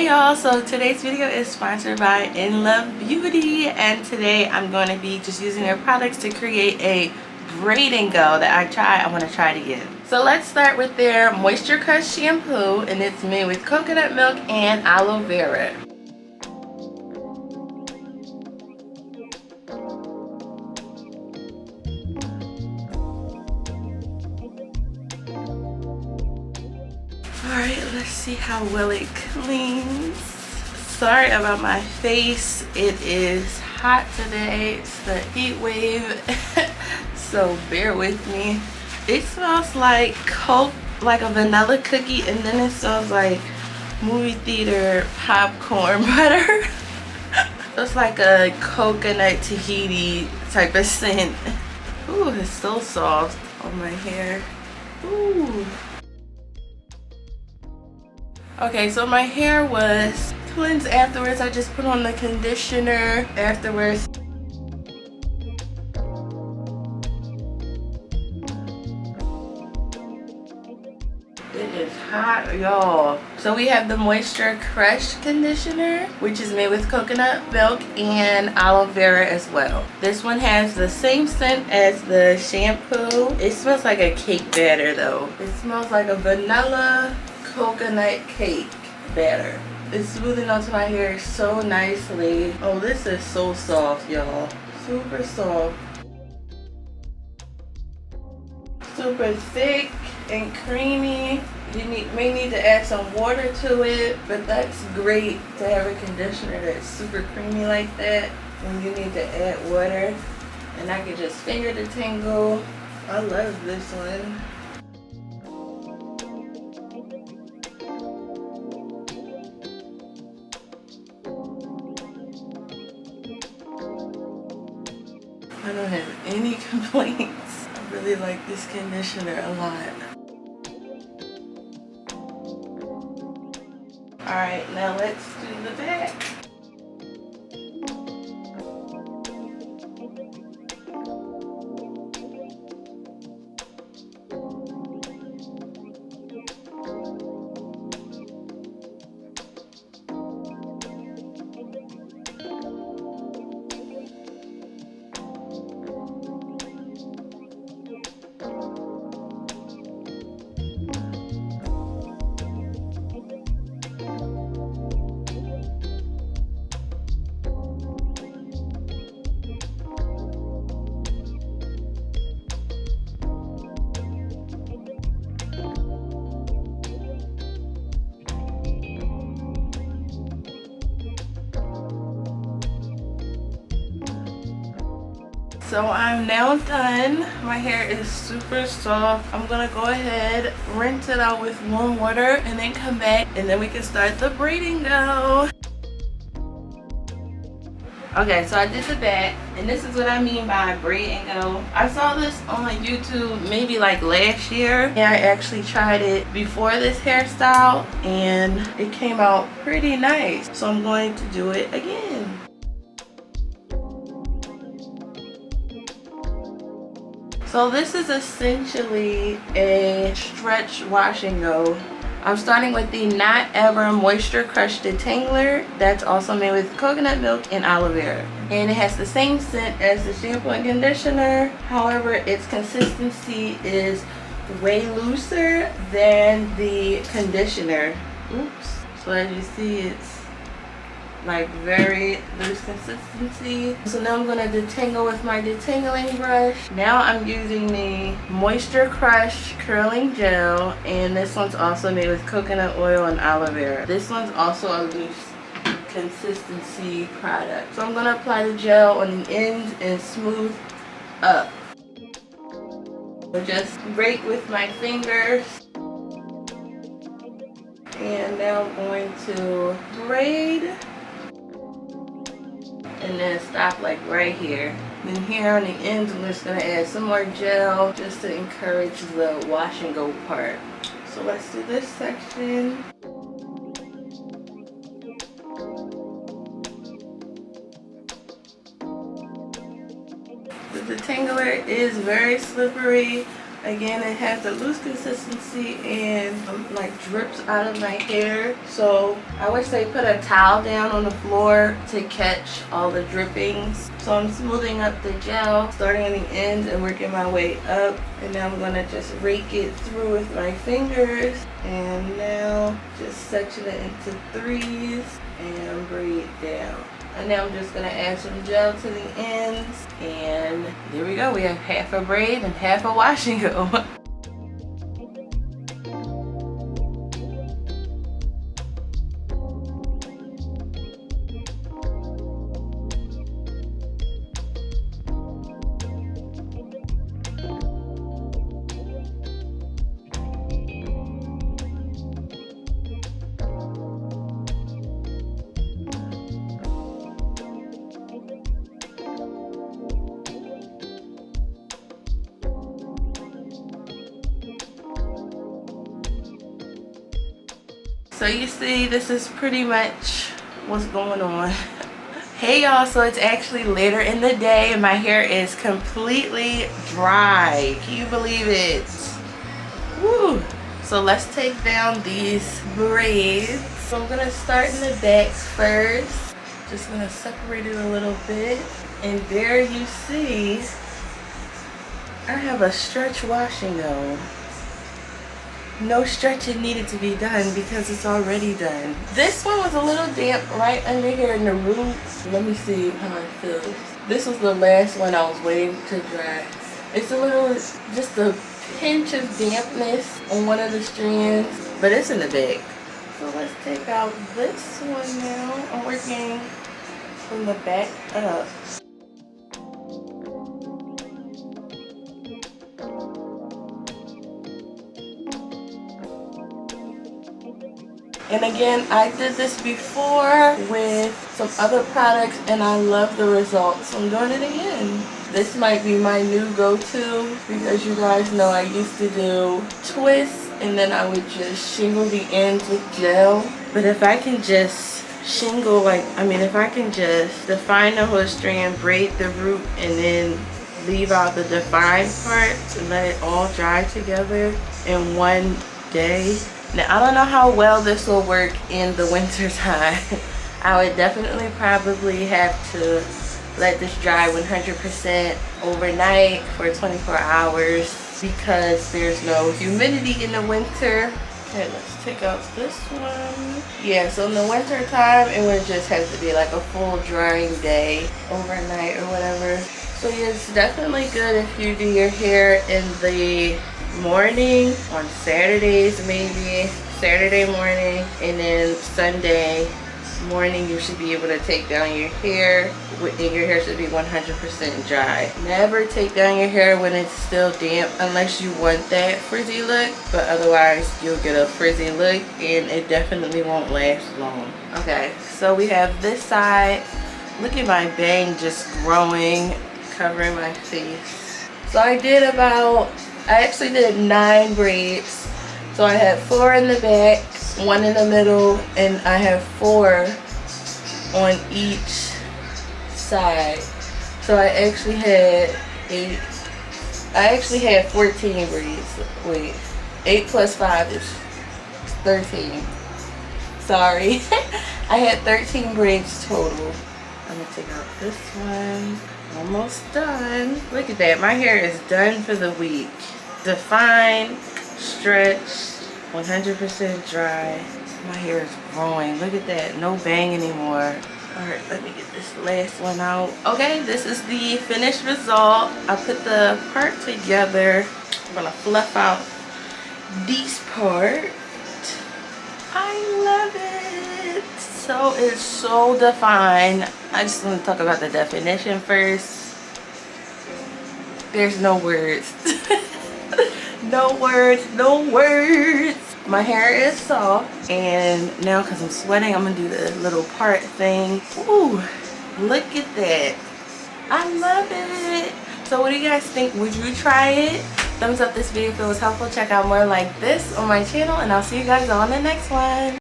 Hey y'all, so today's video is sponsored by In Love Beauty, and today I'm going to be just using their products to create a braid and go that I want to try it again. So let's start with their Moisture Crush shampoo, and it's made with coconut milk and aloe vera. Alright, let's see how well it cleans. Sorry about my face. It is hot today. It's the heat wave. So bear with me. It smells like Coke, like a vanilla cookie, and then it smells like movie theater popcorn butter. It's like a coconut Tahiti type of scent. Ooh, it's so soft on my hair. Ooh. Okay, so my hair was cleansed afterwards. I just put on the conditioner afterwards. It is hot, y'all. So we have the Moisture Crush conditioner, which is made with coconut milk and aloe vera as well. This one has the same scent as the shampoo. It smells like a cake batter though. It smells like a vanilla coconut cake batter. It's smoothing onto my hair so nicely. Oh, this is so soft, y'all. Super soft. Super thick and creamy. You may need to add some water to it, but that's great to have a conditioner that's super creamy like that when you need to add water. And I can just finger detangle. I love this one. I don't have any complaints. I really like this conditioner a lot. Alright, now let's do the back. So I'm now done. My hair is super soft. I'm gonna go ahead, rinse it out with warm water, and then come back, and then we can start the braiding go. Okay, so I did the back, and this is what I mean by braid and go. I saw this on YouTube maybe like last year, and I actually tried it before this hairstyle, and it came out pretty nice. So I'm going to do it again. So this is essentially a stretch wash and go. I'm starting with the Not Ever Moisture Crush Detangler. That's also made with coconut milk and aloe vera. And it has the same scent as the shampoo and conditioner. However, its consistency is way looser than the conditioner. Oops. So as you see, it's like very loose consistency. So now I'm going to detangle with my detangling brush. Now I'm using the Moisture Crush curling gel, and this one's also made with coconut oil and aloe vera. This one's also a loose consistency product. So I'm going to apply the gel on the ends and smooth up. So just rake with my fingers. And now I'm going to braid. And then stop like right here. Then here on the ends, I'm just gonna add some more gel just to encourage the wash and go part. So let's do this section. The detangler is very slippery. Again, it has a loose consistency and like drips out of my hair. So I wish they put a towel down on the floor to catch all the drippings. So I'm smoothing up the gel, starting at the ends and working my way up. And now I'm gonna just rake it through with my fingers. And now just section it into threes and braid down. And now I'm just going to add some gel to the ends. And there we go. We have half a braid and half a wash and go. So you see, this is pretty much what's going on. Hey y'all, so it's actually later in the day and my hair is completely dry. Can you believe it? Woo! So let's take down these braids. So I'm gonna start in the back first. Just gonna separate it a little bit. And there you see, I have a stretch wash and go. No stretching needed to be done because it's already done. This one was a little damp right under here in the root. Let me see how it feels. This was the last one I was waiting to dry. It's a little, just a pinch of dampness on one of the strands, but it's in the bag. So let's take out this one now. I'm working from the back up. And again, I did this before with some other products and I love the results. So I'm doing it again. This might be my new go-to because you guys know I used to do twists and then I would just shingle the ends with gel. But if I can just shingle, if I can just define the whole strand, braid the root, and then leave out the defined parts and let it all dry together in one day. Now, I don't know how well this will work in the winter time. I would definitely probably have to let this dry 100% overnight for 24 hours because there's no humidity in the winter. Okay, let's take out this one. Yeah, so in the winter time, it would just have to be like a full drying day overnight or whatever. So yeah, it's definitely good if you do your hair in the morning on Saturdays, maybe Saturday morning, and then Sunday morning you should be able to take down your hair and your hair should be 100% dry. Never take down your hair when it's still damp unless you want that frizzy look, but otherwise you'll get a frizzy look and it definitely won't last long. Okay, so we have this side. Look at my bang just growing, covering my face. So I actually did 9 braids. So I had 4 in the back, 1 in the middle, and I have 4 on each side. So I actually had 14 braids. Wait, 8 plus 5 is 13. Sorry. I had 13 braids total. I'm gonna take out this one. Almost done. Look at that. My hair is done for the week. Defined, stretched, 100% dry. My hair is growing. Look at that. No bang anymore. Alright, let me get this last one out. Okay, this is the finished result. I put the part together. I'm gonna fluff out this part. I love it. So it's so defined. I just want to talk about the definition first. There's no words. No words, no words. My hair is soft, and now because I'm sweating, I'm gonna do the little part thing. Ooh, look at that. I love it. So what do you guys think? Would you try it? Thumbs up this video if it was helpful. Check out more like this on my channel, and I'll see you guys on the next one.